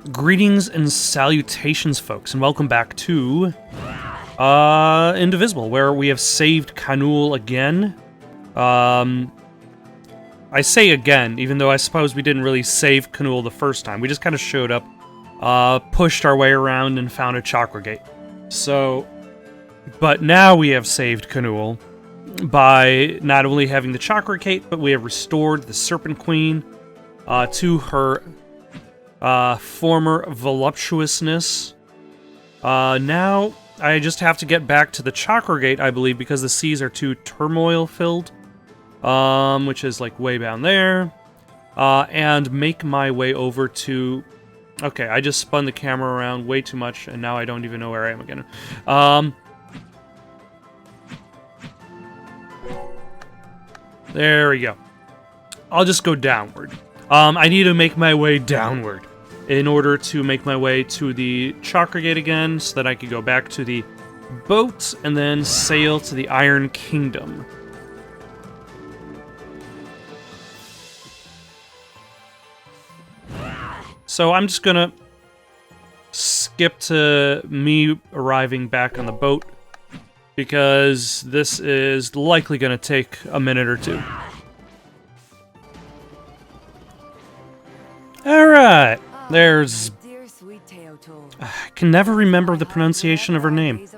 Greetings and salutations, folks, and welcome back to Indivisible, where we have saved Kanul again. I say again, even though I suppose we didn't really save Kanul the first time. We just kind of showed up, pushed our way around, and found a chakra gate. So, but now we have saved Kanul by not only having the chakra gate, but we have restored the Serpent Queen to her former voluptuousness. Now I just have to get back to the chakra gate, I believe, because the seas are too turmoil-filled, which is like way down there, and make my way over to... Okay, I just spun the camera around way too much, and now I don't even know where I am again. There we go. I'll just go downward. I need to make my way downward in order to make my way to the chakra gate again, so that I could go back to the boat and then sail to the Iron Kingdom. So I'm just gonna skip to me arriving back on the boat, because this is likely gonna take a minute or two. Alright, there's... I can never remember the pronunciation of her name.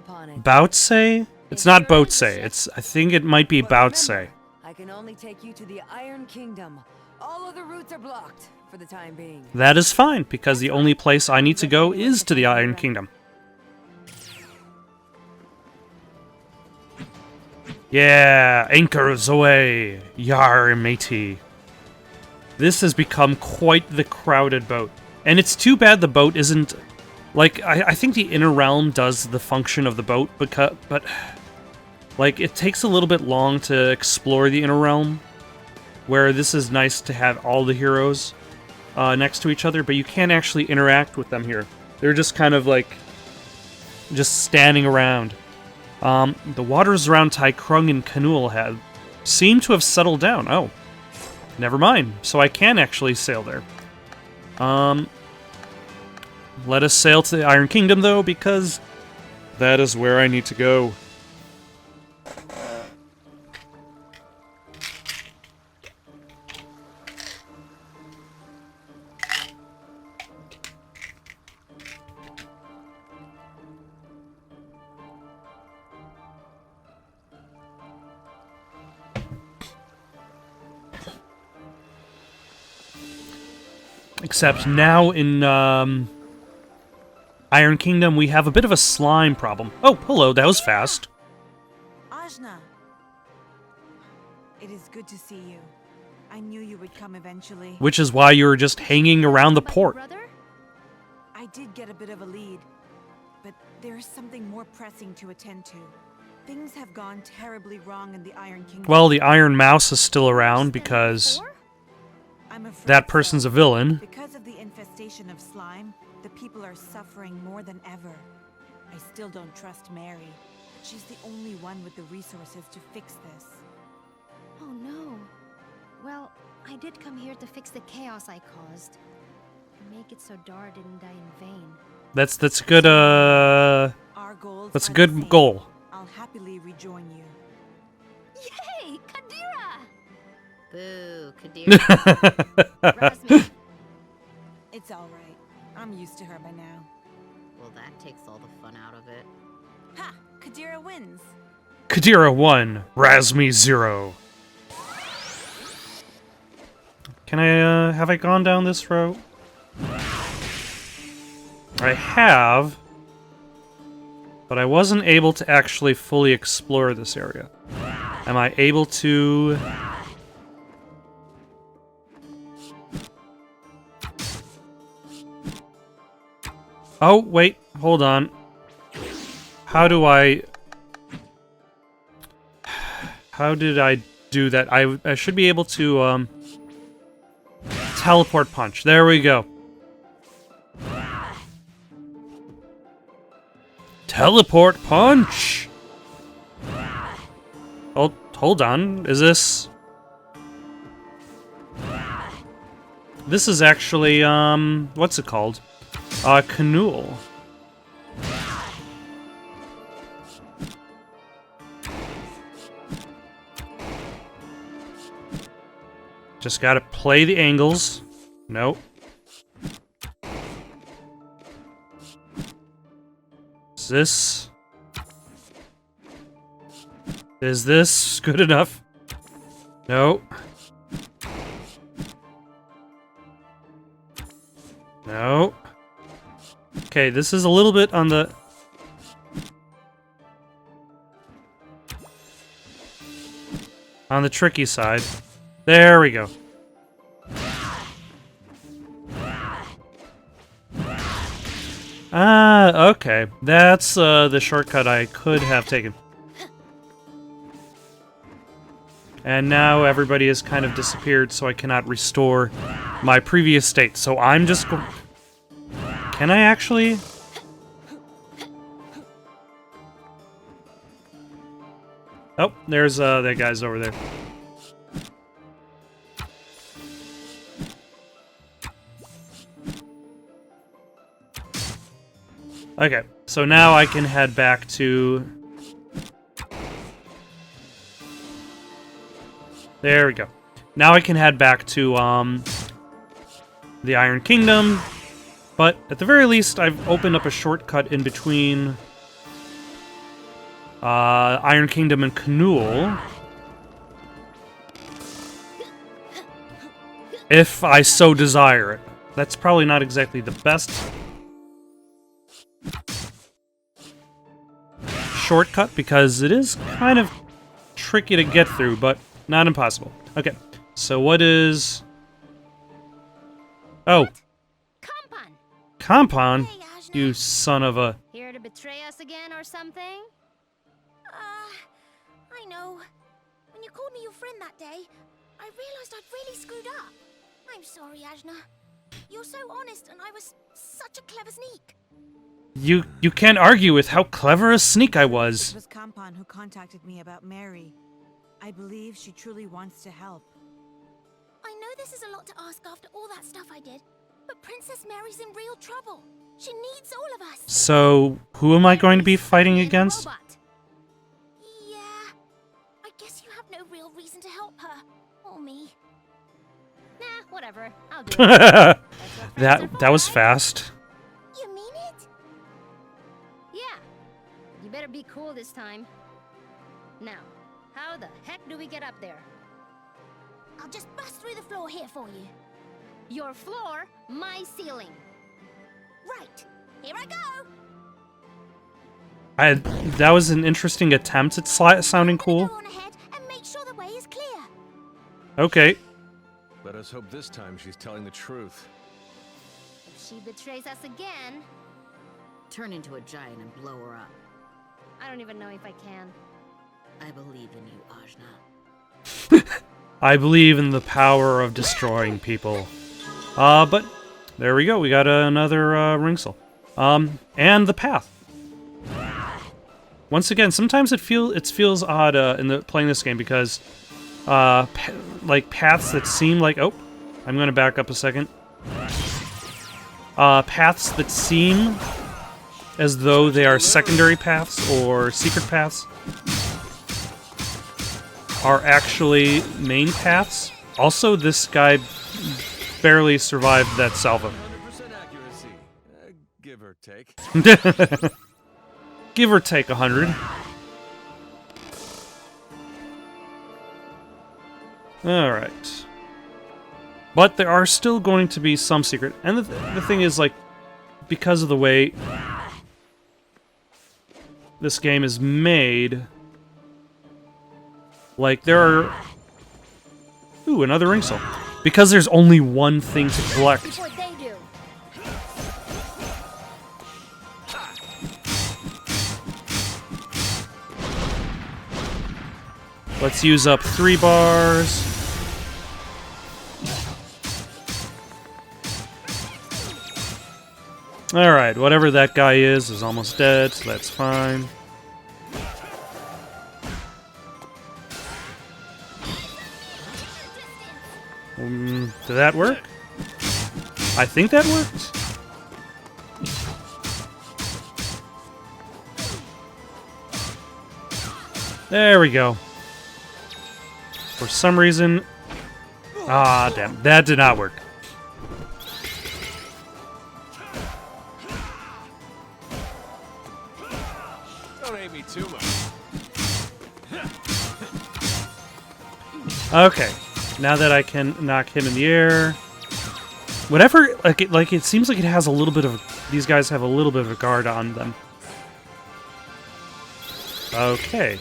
Boutse? It's not Boutse. I think it might be Boutse. I can only take you to the Iron Kingdom. All other routes are blocked for the time being. That is fine, because the only place I need to go is to the Iron Kingdom. Yeah, anchors away, yar matey. This has become quite the crowded boat. And it's too bad the boat isn't... Like, I think the Inner Realm does the function of the boat, but... Like, it takes a little bit long to explore the Inner Realm, where this is nice to have all the heroes next to each other, but you can't actually interact with them here. They're just kind of, like, just standing around. The waters around Taikrung and Kanul seem to have settled down. Oh. Never mind. So I can actually sail there. Let us sail to the Iron Kingdom, though, because that is where I need to go. Except now in Iron Kingdom, we have a bit of a slime problem. Oh, hello, that was fast. Ajna. It is good to see you. I knew you would come eventually. Which is why you were just hanging around the port. I did get a bit of a lead, but there is something more pressing to attend to. Things have gone terribly wrong in the Iron Kingdom. Well, the Iron Mouse is still around because that person's a villain. Because of the infestation of slime, the people are suffering more than ever. I still don't trust Mary. She's the only one with the resources to fix this. Oh no. Well, I did come here to fix the chaos I caused. And make it so Dara didn't die in vain. That's good, that's a good goal. I'll happily rejoin you. Yay! Kadira! Boo, Kadira. Razmi. It's alright. I'm used to her by now. Well, that takes all the fun out of it. Ha! Kadira wins. Kadira 1, Razmi 0. Can I, have I gone down this road? I have, but I wasn't able to actually fully explore this area. Am I able to... Oh, wait, hold on. How do I... How did I do that? I should be able to, teleport punch. There we go. Teleport punch! Oh, hold on. Is this... This is actually, what's it called? Canool. Just gotta play the angles. Nope. Is this good enough? Nope. Nope. Okay, this is a little bit on the... tricky side. There we go. Ah, okay. That's the shortcut I could have taken. And now everybody has kind of disappeared, so I cannot restore my previous state. So I'm just going... Can I actually... Oh, there's that guy's over there. Okay, so now I can head back to... There we go. Now I can head back to the Iron Kingdom, but at the very least I've opened up a shortcut in between Iron Kingdom and Canool. If I so desire it. That's probably not exactly the best shortcut because it is kind of tricky to get through, but not impossible. Okay, so what is... Oh. Compan! Compan? Hey, Ajna. You son of a... Here to betray us again or something? I know. When you called me your friend that day, I realized I'd really screwed up. I'm sorry, Ajna. You're so honest, and I was such a clever sneak. You can't argue with how clever a sneak I It was. was Kampan who contacted me about Mary. I believe she truly wants to help. I know this is a lot to ask after all that stuff I did, but Princess Mary's in real trouble. She needs all of us. So, who am I going to be fighting Being a against? robot. Yeah. I guess you have no real reason to help her. Or me. Nah, whatever. I'll do it. That's what friends are for, That was right? fast. You mean it? Yeah. You better be cool this time. Now, how the heck do we get up there? I'll just bust through the floor here for you. Your floor, my ceiling. Right. Here I go. That was an interesting attempt at sounding cool. Go on ahead and make sure the way is clear. Okay. Let us hope this time she's telling the truth. If she betrays us again, Turn into a giant and blow her up. I don't even know if I can. I believe in you, Ajna. I believe in the power of destroying people. But there we go. We got another Ringsel. And the path. Once again, sometimes it feels odd in playing this game because like paths that seem like I'm gonna back up a second. Paths that seem as though they are secondary paths or secret paths are actually main paths. Also, this guy barely survived that salvo. 100% accuracy. Give or take. Give or take 100. Alright. But there are still going to be some secret. And the thing is, like, because of the way this game is made, like, there are... Ooh, another ring soul. Because there's only one thing to collect. Before they do. Let's use up 3 bars. Alright, whatever that guy is almost dead, so that's fine. Did that work? I think that worked. There we go. For some reason... Ah, damn. That did not work. Don't hate me too much. Okay. Now that I can knock him in the air... Whatever... Like it seems like it has a little bit of... These guys have a little bit of a guard on them. Okay.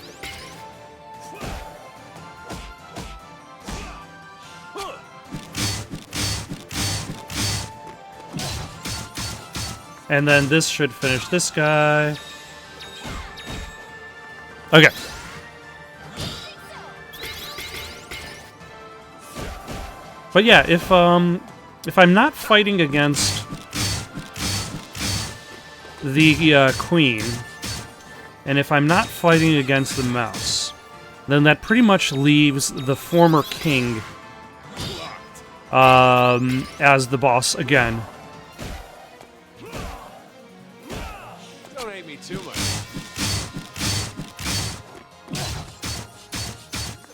And then this should finish this guy. Okay. But yeah, if I'm not fighting against the queen, and if I'm not fighting against the mouse, then that pretty much leaves the former king as the boss again. Don't hate me too much.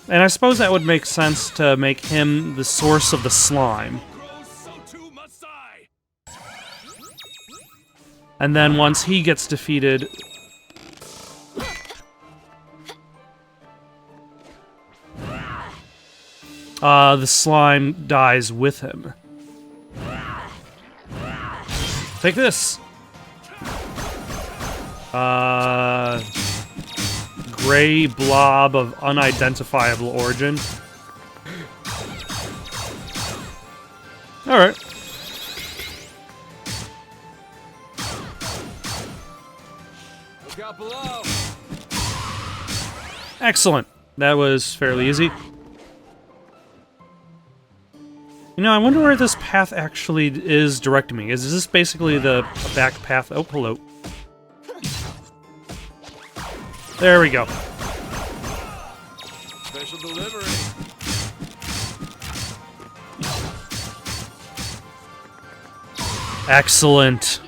And I suppose that would make sense to make him the source of the slime. So too must I. And then once he gets defeated... the slime dies with him. Take this! Gray blob of unidentifiable origin. Alright. Look out below. Excellent. That was fairly easy. You know, I wonder where this path actually is directing me. Is this basically the back path? Oh, hello. There we go. Special delivery. Excellent.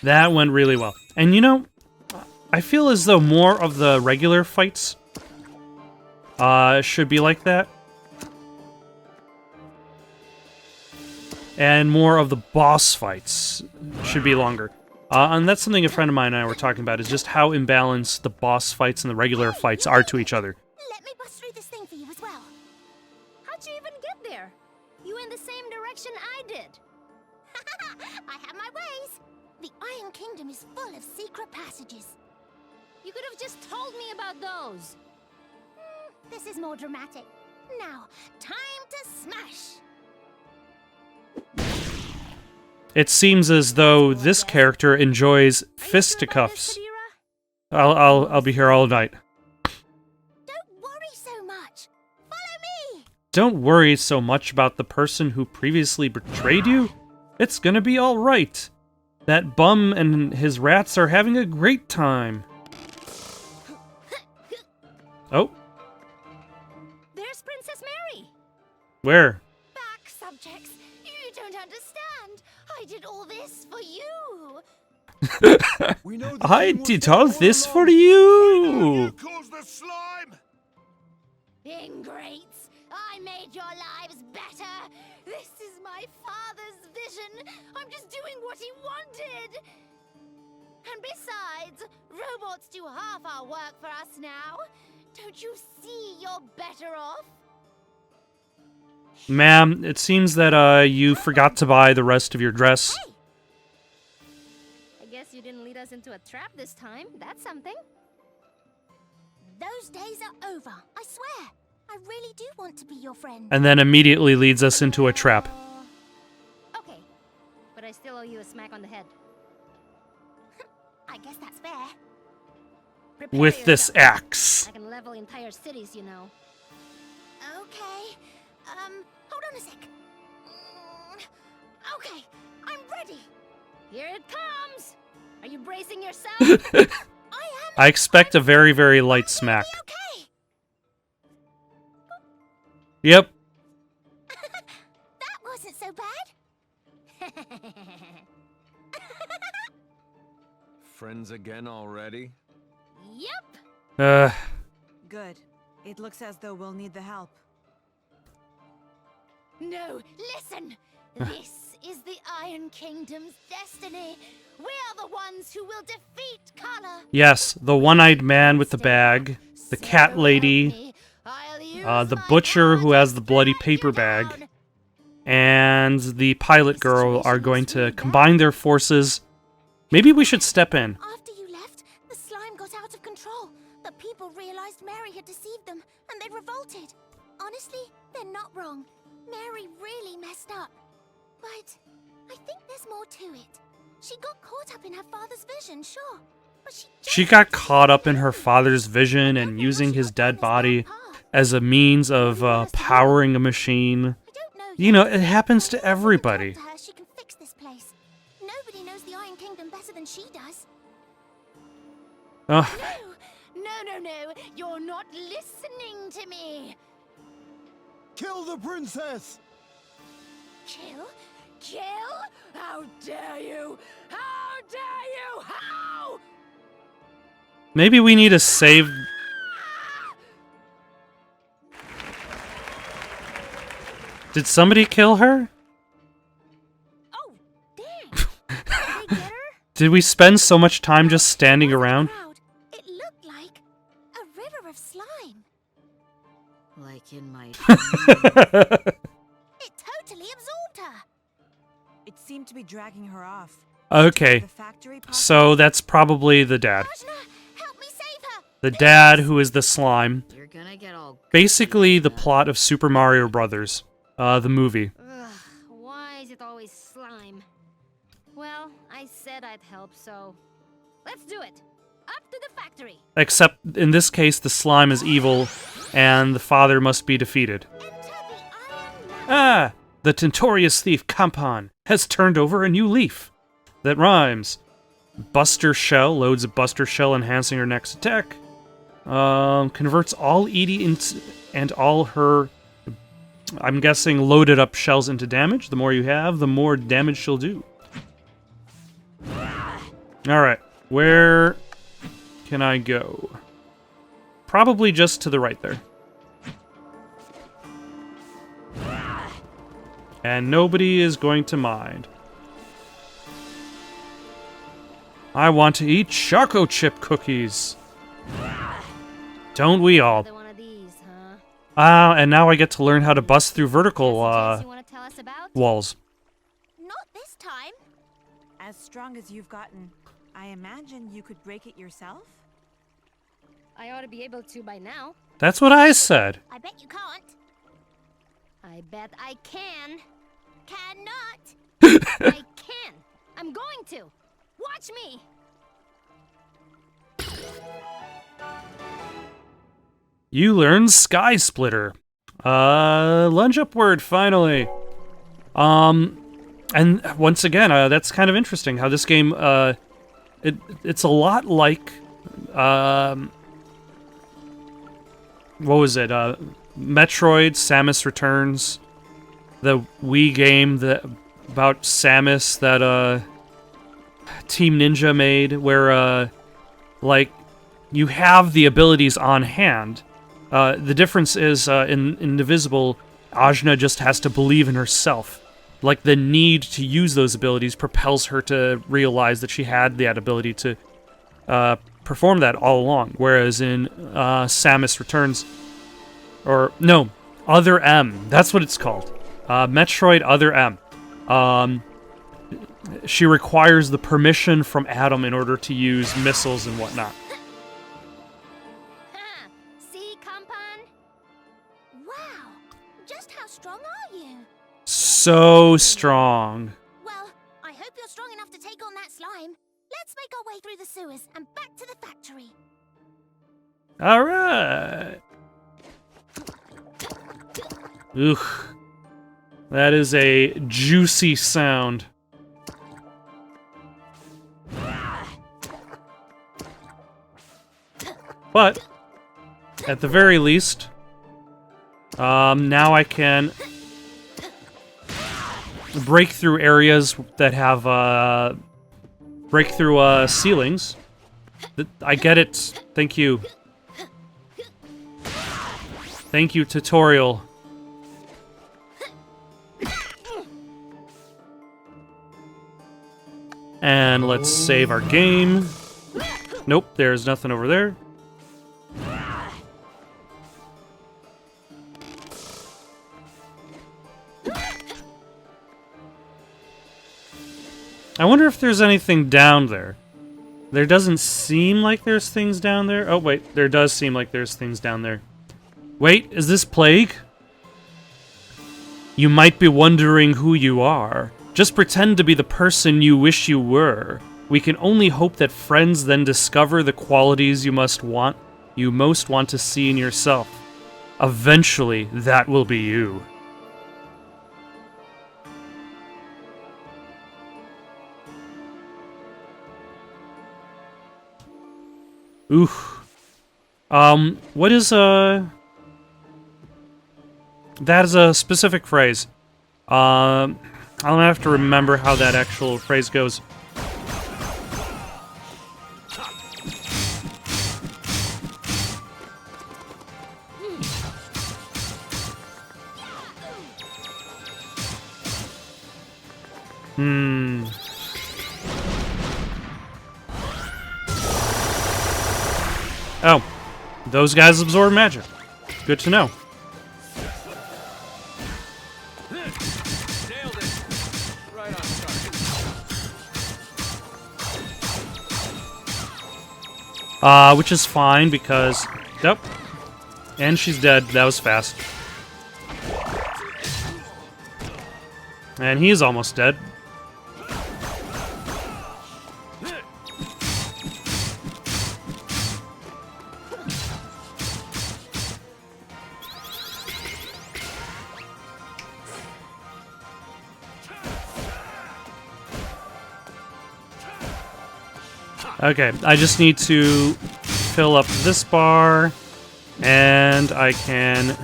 That went really well. And you know, I feel as though more of the regular fights should be like that. And more of the boss fights should be longer. And that's something a friend of mine and I were talking about, is just how imbalanced the boss fights and the regular fights are to each other. Let me bust through this thing for you as well. How'd you even get there? You went the same direction I did. I have my ways. The Iron Kingdom is full of secret passages. You could have just told me about those. This is more dramatic. Now, time to smash. It seems as though this character enjoys fisticuffs. I'll be here all night. Don't worry so much. Follow me. Don't worry so much about the person who previously betrayed you. It's gonna be all right. That bum and his rats are having a great time. Oh. There's Princess Mary. Where? Back, subjects. You don't understand. I did all this for you. We know I did all this for you. Caused the slime. Ingrates. I made your lives better. This is my father's vision. I'm just doing what he wanted. And besides, robots do half our work for us now. Don't you see you're better off? Ma'am, it seems that you forgot to buy the rest of your dress. Hey! I guess you didn't lead us into a trap this time. That's something. Those days are over. I swear. I really do want to be your friend. And then immediately leads us into a trap. Okay, but I still owe you a smack on the head. I guess that's fair. Prepare With this yourself. axe. I can level entire cities, you know. Okay. Hold on a sec. Okay, I'm ready. Here it comes! Are you bracing yourself? I am. I expect a very, very light smack. Okay. Yep. That wasn't so bad. Friends again already? Yep. Good. It looks as though we'll need the help. No, listen! This is the Iron Kingdom's destiny. We are the ones who will defeat Kala. Yes, the one-eyed man with the bag, the cat lady, the butcher who has the bloody paper bag, and the pilot girl are going to combine their forces. Maybe we should step in. After you left, the slime got out of control. The people realized Mary had deceived them, and they revolted. Honestly, they're not wrong. Mary really messed up. But I think there's more to it. She got caught up in her father's vision, sure. But she got caught up in her father's vision and using his dead body as a means of powering a machine. You know, it happens to everybody. She can fix this place. Nobody knows the Iron Kingdom better than she does. Ugh. No. You're not listening to me. Kill the princess! Kill? How dare you? How dare you? How? Maybe we need to save... Did somebody kill her? Oh, damn. Did they get her? Did we spend so much time just standing around? It looked like a river of slime. Like in my It totally absorbed her. It seemed to be dragging her off. Okay, The factory so that's probably the dad. Ajna, help me save her. The dad who is the slime. You're gonna get all Basically the plot of Super Mario Brothers, the movie. Ugh, why is it always slime? Well, I said I'd help, so let's do it. Up to the factory. Except in this case the slime is evil and the father must be defeated. Enter the Iron Man. Ah! The Tintorius thief Kampan has turned over a new leaf. That rhymes. Buster Shell loads a Buster Shell, enhancing her next attack. Converts all Edie and all her, I'm guessing, loaded up shells into damage. The more you have, the more damage she'll do. Alright, where can I go? Probably just to the right there. And nobody is going to mind. I want to eat Choco Chip cookies. Don't we all? Another one of these, huh? And now I get to learn how to bust through vertical You wanna tell us about? walls. Not this time. As strong as you've gotten, I imagine you could break it yourself? I ought to be able to by now. That's what I said. I bet you can't. I bet I can. Cannot. I can. I'm going to. Watch me. You learn Sky Splitter. Lunge upward, finally. And once again, that's kind of interesting how this game, it's a lot like, what was it? Metroid, Samus Returns, the Wii game about Samus that, Team Ninja made, where, like, you have the abilities on hand. The difference is, in Indivisible, Ajna just has to believe in herself. Like, the need to use those abilities propels her to realize that she had that ability to perform that all along. Whereas in Samus Returns, or, no, Other M, that's what it's called. Metroid Other M. She requires the permission from Adam in order to use missiles and whatnot. Huh. See, Kampan? Wow. Just how strong are you? So strong. Well, I hope you're strong enough to take on that slime. Let's make our way through the sewers and back to the factory. Alright. Ugh. That is a juicy sound. But, at the very least, now I can break through areas that have, break through, ceilings. I get it. Thank you. Thank you, tutorial. And let's save our game. Nope, there's nothing over there. I wonder if there's anything down there. There doesn't seem like there's things down there. Oh, wait, there does seem like there's things down there. Wait, is this Plague? You might be wondering who you are. Just pretend to be the person you wish you were. We can only hope that friends then discover the qualities you most want to see in yourself. Eventually, that will be you. Ooh. What is that is a specific phrase. I'm gonna have to remember how that actual phrase goes. Oh, those guys absorb magic. Good to know. Nailed it. Right on target. Which is fine because... Nope. And she's dead. That was fast. And he's almost dead. Okay, I just need to fill up this bar, and I can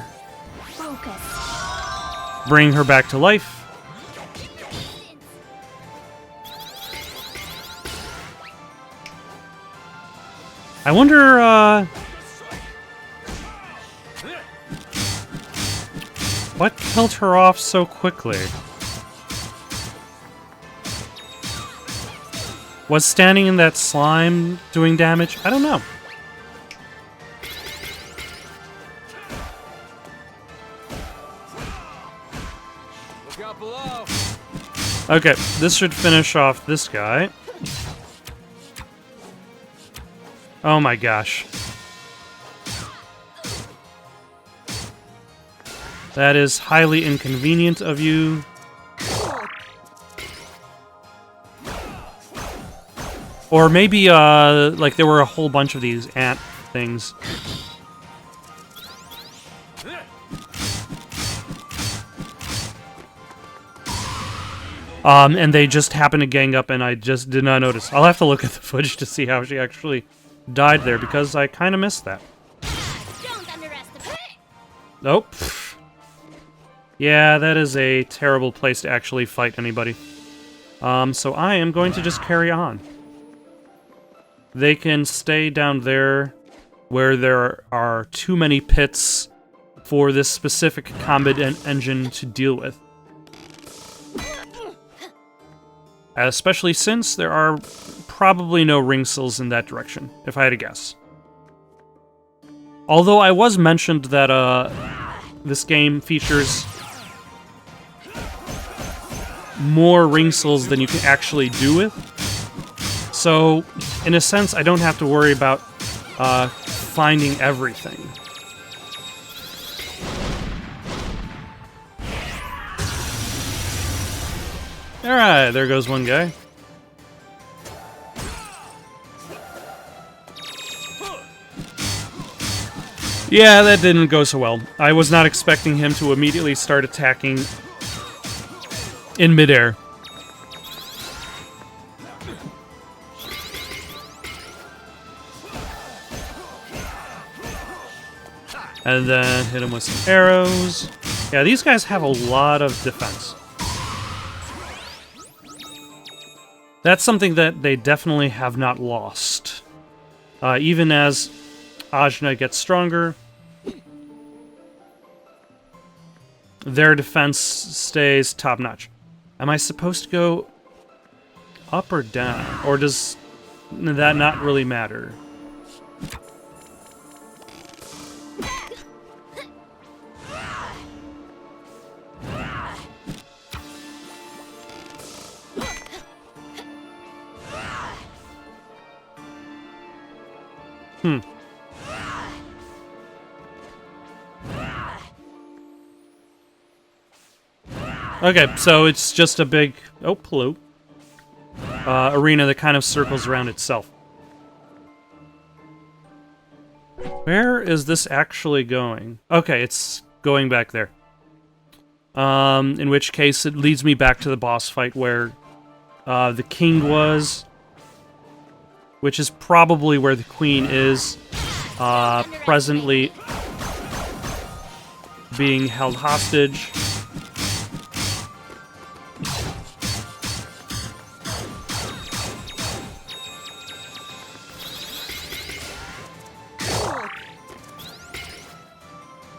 bring her back to life. I wonder, what killed her off so quickly? Was standing in that slime doing damage? I don't know. Look out below. Okay, this should finish off this guy. Oh my gosh. That is highly inconvenient of you. Or maybe, like there were a whole bunch of these ant things. And they just happened to gang up and I just did not notice. I'll have to look at the footage to see how she actually died there because I kind of missed that. Don't underestimate. Nope. Yeah, that is a terrible place to actually fight anybody. So I am going to just carry on. They can stay down there where there are too many pits for this specific combat engine to deal with. Especially since there are probably no ring sills in that direction, if I had to guess. Although I was mentioned that this game features more ring sills than you can actually do with. So, in a sense, I don't have to worry about finding everything. Alright, there goes one guy. Yeah, that didn't go so well. I was not expecting him to immediately start attacking in midair. And then hit him with some arrows. Yeah, these guys have a lot of defense. That's something that they definitely have not lost. Even as Ajna gets stronger, their defense stays top-notch. Am I supposed to go up or down? Or does that not really matter? Okay, so it's just a big... Oh, hello. Arena that kind of circles around itself. Where is this actually going? Okay, it's going back there. In which case, it leads me back to the boss fight where the king was, which is probably where the queen is, presently being held hostage.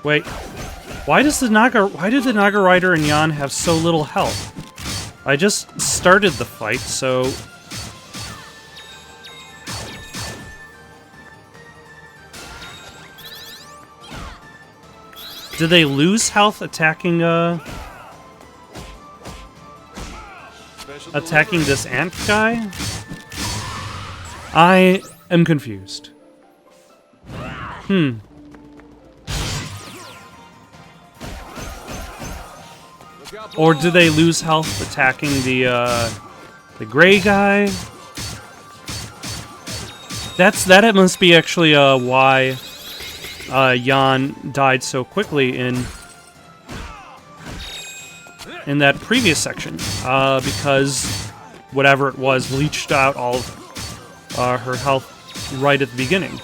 Wait, why did the Naga Rider and Yan have so little health? I just started the fight, so... Did they lose health attacking this ant guy? I am confused. Or do they lose health attacking the gray guy? That must be actually why Yan died so quickly in that previous section, because whatever it was leached out all of her health right at the beginning.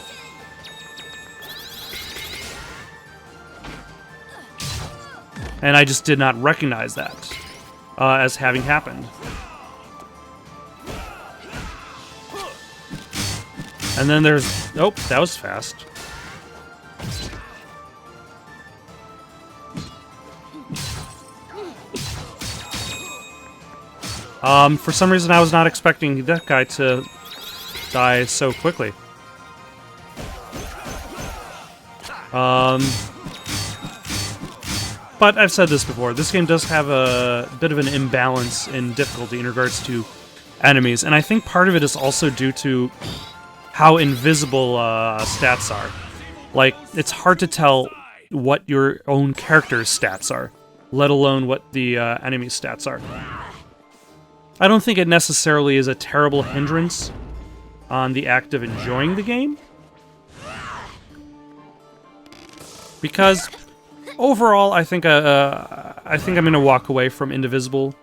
And I just did not recognize that as having happened. And then there's... Oh, that was fast. For some reason I was not expecting that guy to die so quickly. But I've said this before, this game does have a bit of an imbalance in difficulty in regards to enemies, and I think part of it is also due to how invisible stats are. Like, it's hard to tell what your own character's stats are, let alone what the enemy's stats are. I don't think it necessarily is a terrible hindrance on the act of enjoying the game, because overall, I think I'm gonna walk away from Indivisible,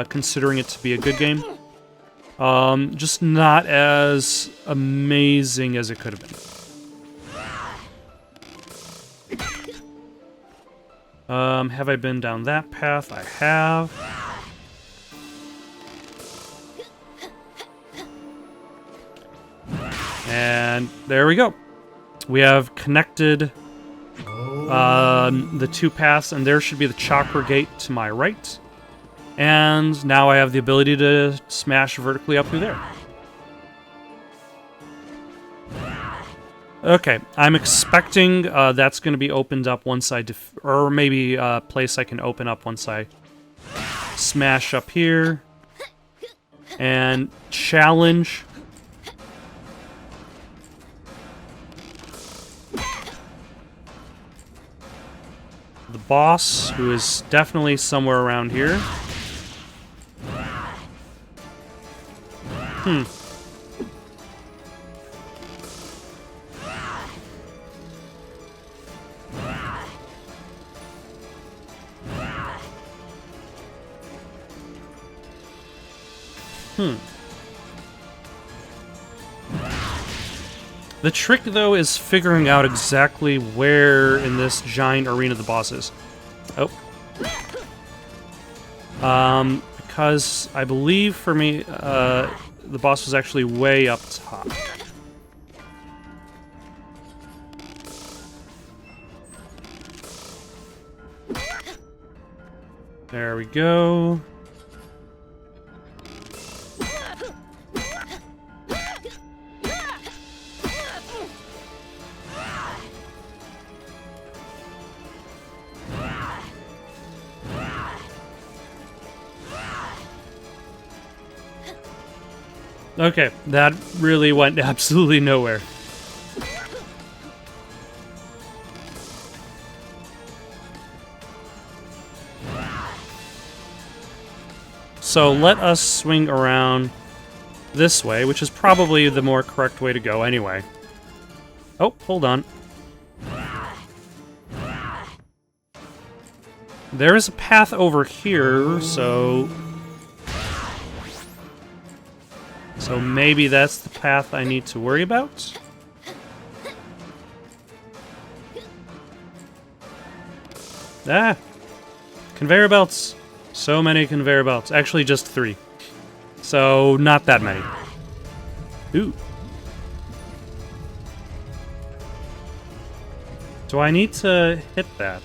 considering it to be a good game. Just not as amazing as it could have been. Have I been down that path? I have. And there we go. We have connected the two paths, and there should be the chakra gate to my right. And now I have the ability to smash vertically up through there. Okay, I'm expecting that's going to be opened up once I or maybe a place I can open up once I smash up here. And challenge. The boss, who is definitely somewhere around here. The trick, though, is figuring out exactly where in this giant arena the boss is. Oh. Because I believe, for me, the boss was actually way up top. There we go. Okay, that really went absolutely nowhere. So let us swing around this way, which is probably the more correct way to go anyway. Oh, hold on. There is a path over here, so maybe that's the path I need to worry about? Ah! Conveyor belts! So many conveyor belts. Actually, just 3. So, not that many. Ooh. Do I need to hit that?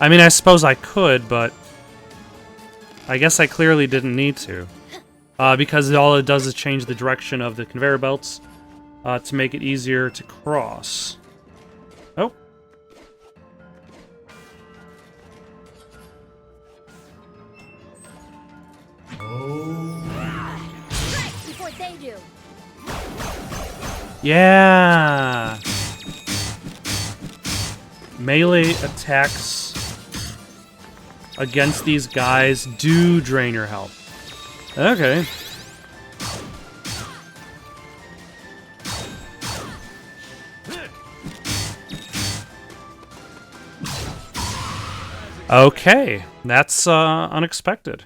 I mean, I suppose I could, but I guess I clearly didn't need to. Because all it does is change the direction of the conveyor belts to make it easier to cross. Oh. Before they do. Yeah! Melee attacks against these guys do drain your health. Okay. Okay, that's unexpected.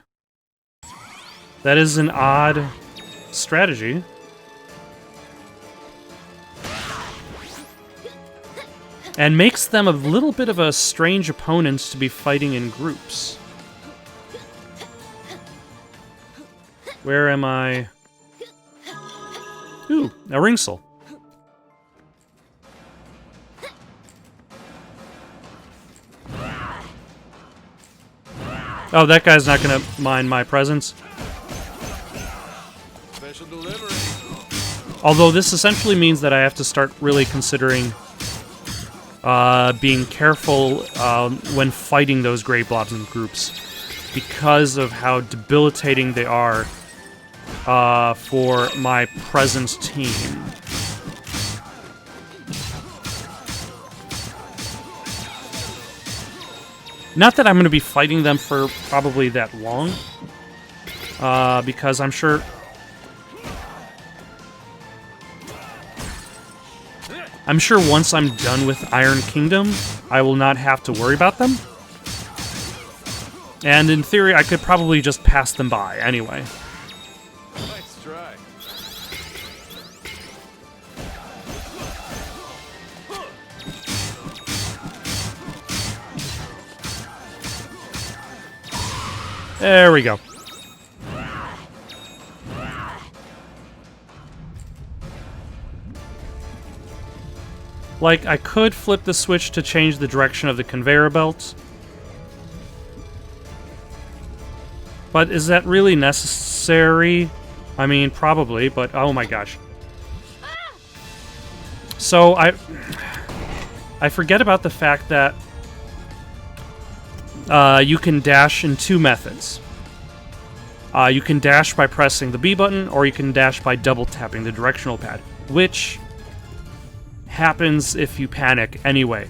That is an odd strategy. And makes them a little bit of a strange opponent to be fighting in groups. Where am I? Ooh, a ring soul. Oh, that guy's not gonna mind my presence. Special delivery. Although this essentially means that I have to start really considering being careful when fighting those gray blobs in groups, because of how debilitating they are for my presence team. Not that I'm going to be fighting them for probably that long, because I'm sure... once I'm done with Iron Kingdom, I will not have to worry about them. And in theory, I could probably just pass them by anyway. Nice try. There we go. Like, I could flip the switch to change the direction of the conveyor belt. But is that really necessary? I mean, probably, but oh my gosh. So, I forget about the fact that you can dash in 2 methods. You can dash by pressing the B button, or you can dash by double tapping the directional pad, which happens if you panic anyway.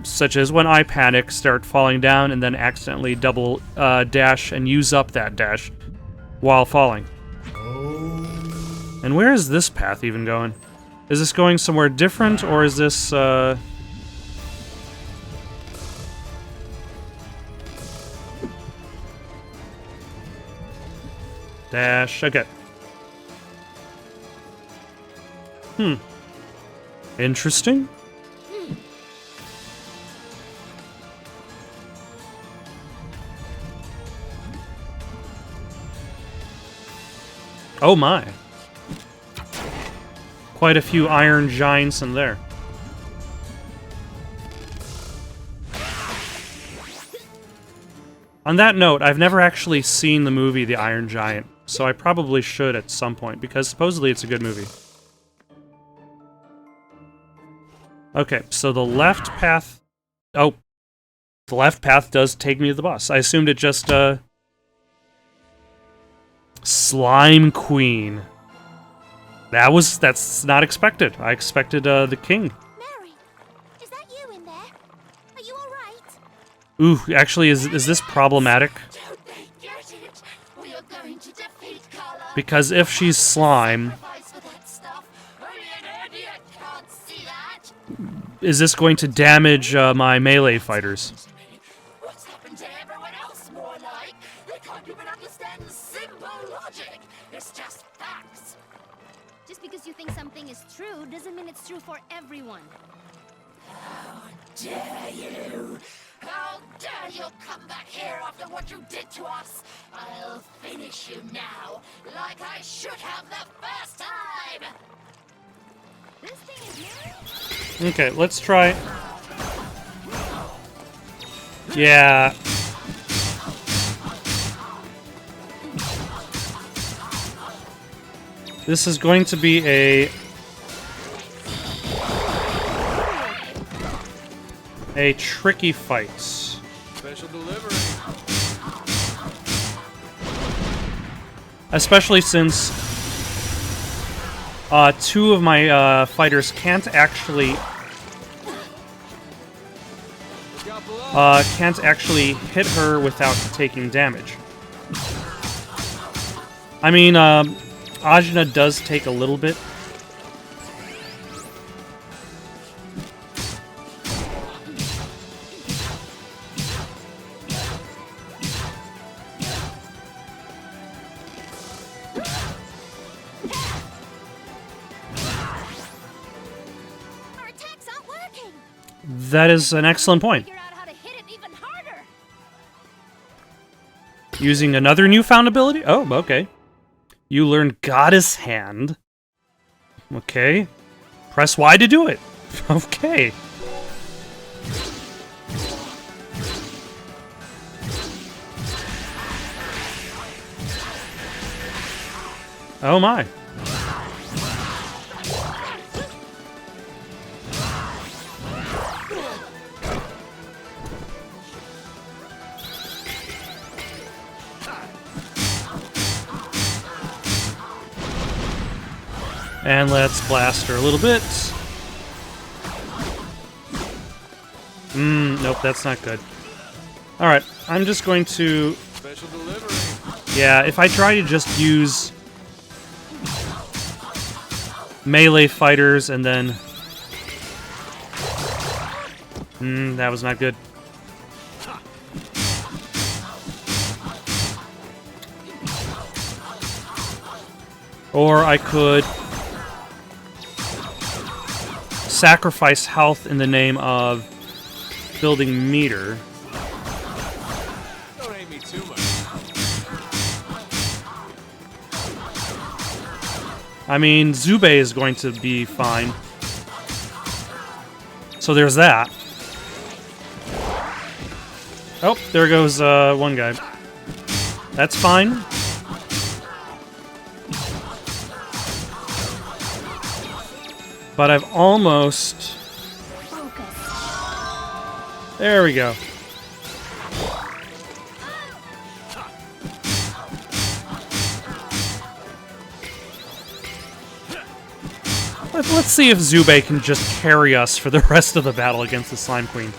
Such as when I panic, start falling down, and then accidentally double dash and use up that dash while falling. And where is this path even going? Is this going somewhere different, or is this... Dash, okay. Interesting. Oh my. Quite a few iron giants in there. On that note, I've never actually seen the movie The Iron Giant, so I probably should at some point, because supposedly it's a good movie. Okay, so the left path... Oh. The left path does take me to the boss. I assumed it just, Slime Queen. That's not expected. I expected, the king. Mary, is that you in there? Are you alright? Ooh, actually, is this problematic? Don't they get it? We are going to defeat Carla. Because if she's slime, Sacrifice for that stuff. Only an idiot can't see that. is this going to damage, my melee fighters? What's happened to everyone else, more like? They can't even understand simple logic. It's just facts. Just because you think something is true doesn't mean it's true for everyone. Dare you? How dare you come back here after what you did to us? I'll finish you now, like I should have the first time. This thing is Mary? Okay, let's try. Yeah. This is going to be a tricky fight. Special delivery. Especially since two of my fighters can't actually hit her without taking damage. I mean, Ajna does take a little bit. Our attacks aren't working. That is an excellent point. Figure out how to hit it even harder. Using another newfound ability? Oh, okay. You learn Goddess Hand. Okay. Press Y to do it. Okay. Oh my. And let's blast her a little bit. Nope, that's not good. Alright, I'm just going to... Special delivery. Yeah, if I try to just use melee fighters and then... that was not good. Or I could sacrifice health in the name of building meter. Don't hate me too much. I mean, Zube is going to be fine. So there's that. Oh, there goes one guy. That's fine. But I've almost... There we go. Let's see if Zube can just carry us for the rest of the battle against the Slime Queen.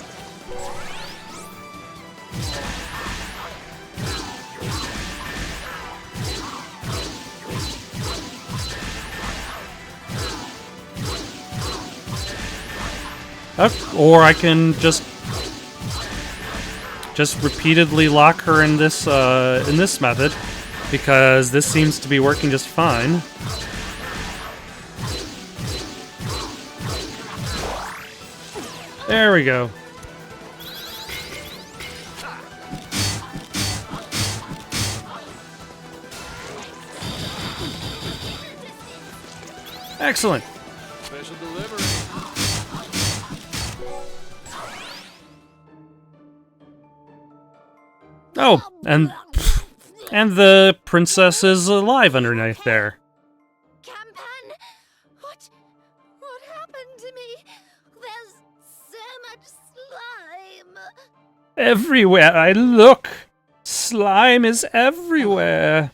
Or I can just repeatedly lock her in this method, because this seems to be working just fine. There we go. Excellent. Special delivery. Oh, and the princess is alive underneath there. Campan, what happened to me? There's so much slime. Everywhere I look, slime is everywhere.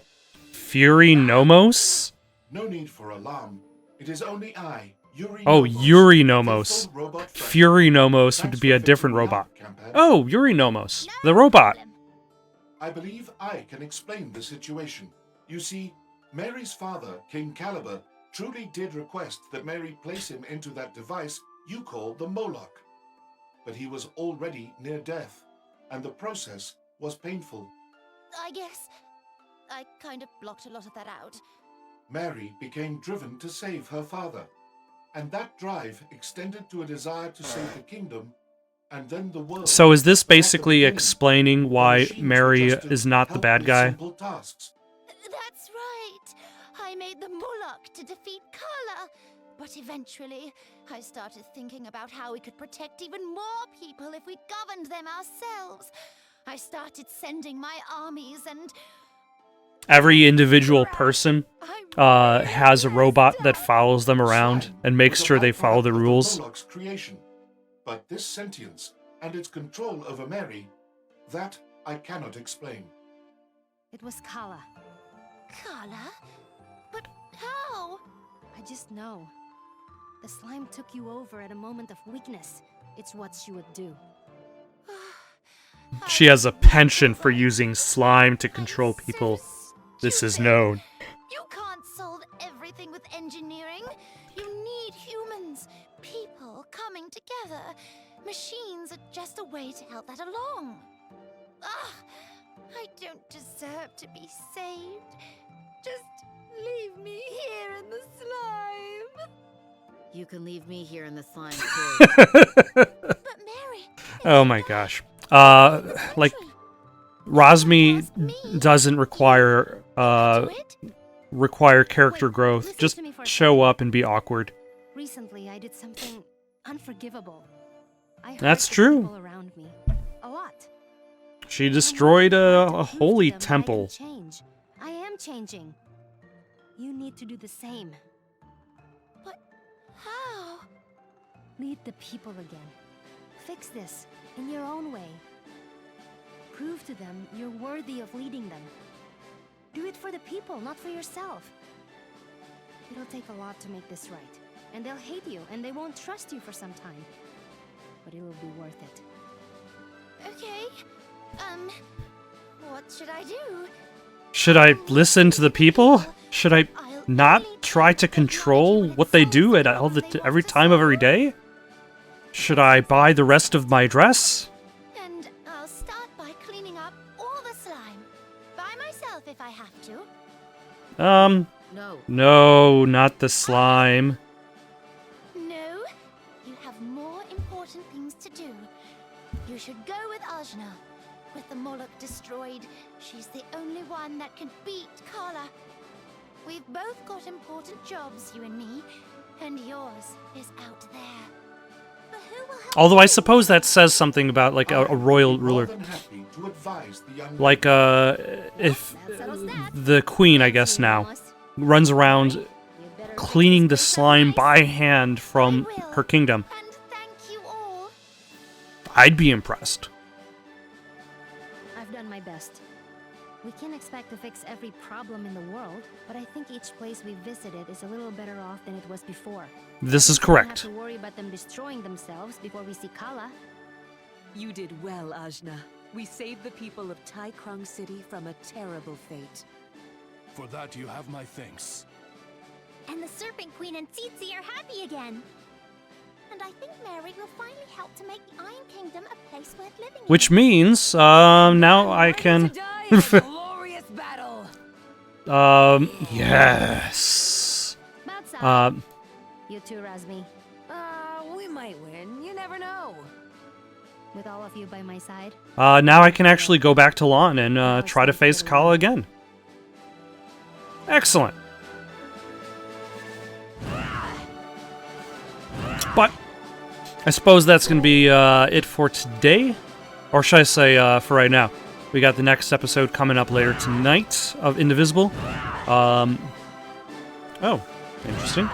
Fury Nomos? No need for alarm. It is only I, Yuri Oh, Nomos, Yuri the Nomos. full robot friend. Fury Nomos Thanks would be for a different figuring robot. out, Campan. Oh, Yuri Nomos, the robot. I believe I can explain the situation. You see, Mary's father, King Caliber, truly did request that Mary place him into that device you call the Moloch. But he was already near death, and the process was painful. I guess I kind of blocked a lot of that out. Mary became driven to save her father, and that drive extended to a desire to save the kingdom, and then the world. So is this At the basically beginning, explaining the why machines were Mary just to is not the help bad with guy? simple tasks. That's right. I made the Moloch to defeat Carla. But eventually, I started thinking about how we could protect even more people if we governed them ourselves. I started sending my armies and... Every individual person I has a really robot messed that up. follows them around Slime and makes was a sure they follow the byproduct of rules. Moloch's creation. But this sentience and its control over Mary, that I cannot explain. It was Kala. Carla? But how? I just know. The slime took you over at a moment of weakness. It's what she would do. She has a penchant for using slime to control people. This is known. You can't solve everything with engineering. You need humans, people coming together. Machines are just a way to help that along. I don't deserve to be saved. Just leave me here in the slime. You can leave me here in the slime too. But Mary... Oh my gosh. Like, Rosmi doesn't require character growth. Listen Just to me for a show second. up and be awkward. Recently, I did something unforgivable. I hurt That's the true. people around me. A lot. She destroyed a Prove to holy them that I can temple. change. I am changing. You need to do the same. But how? Lead the people again. Fix this in your own way. Prove to them you're worthy of leading them. Do it for the people, not for yourself. It'll take a lot to make this right. And they'll hate you, and they won't trust you for some time. But it'll be worth it. Okay. What should I do? Should I listen to the people? Should I not try to control what they do at every time of every day? Should I buy the rest of my dress? And I'll start by cleaning up all the slime. By myself if I have to. No. No, not the slime. No, you have more important things to do. You should go with Ajna. With the Moloch destroyed, she's the only one that can beat Carla. We've both got important jobs, you and me, and yours is out there. But who will help Although I you? suppose that says something about, like, a royal I'd be more ruler. than happy to advise the young Like, if That settles that. the queen, I guess now, runs around You'd better cleaning the slime by hand from her kingdom, And thank you all. I'd be impressed. I've done my best. We can't expect to fix every problem in the world, but I think each place we visited is a little better off than it was before. This is We don't have correct. to worry about them destroying themselves before we see Kala. You did well, Ajna. We saved the people of Tai Krung City from a terrible fate. For that, you have my thanks. And the Serpent Queen and Tsitsi are happy again. And I think Mary will finally help to make the Iron Kingdom a place worth living in. Which means, now I can... To die in a glorious battle. Yes. Outside. You too, Razmi. We might win. You never know. With all of you by my side. Now I can actually go back to Lon and, try to face Kala again. Excellent. I suppose that's going to be it for today. Or should I say for right now. We got the next episode coming up later tonight of Indivisible. Oh, interesting.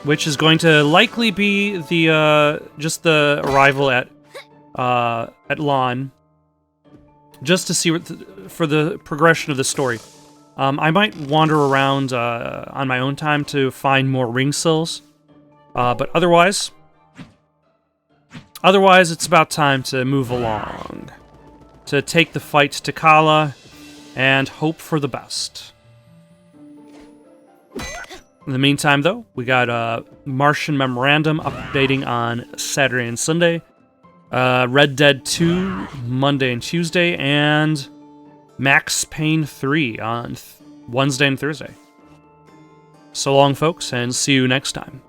Which is going to likely be the just the arrival at Lon, just to see what for the progression of the story. I might wander around on my own time to find more ring sills, but otherwise, it's about time to move along, to take the fight to Kala, and hope for the best. In the meantime, though, we got a Martian Memorandum updating on Saturday and Sunday, Red Dead 2 Monday and Tuesday, and Max Payne 3 on Wednesday and Thursday. So long, folks, and see you next time.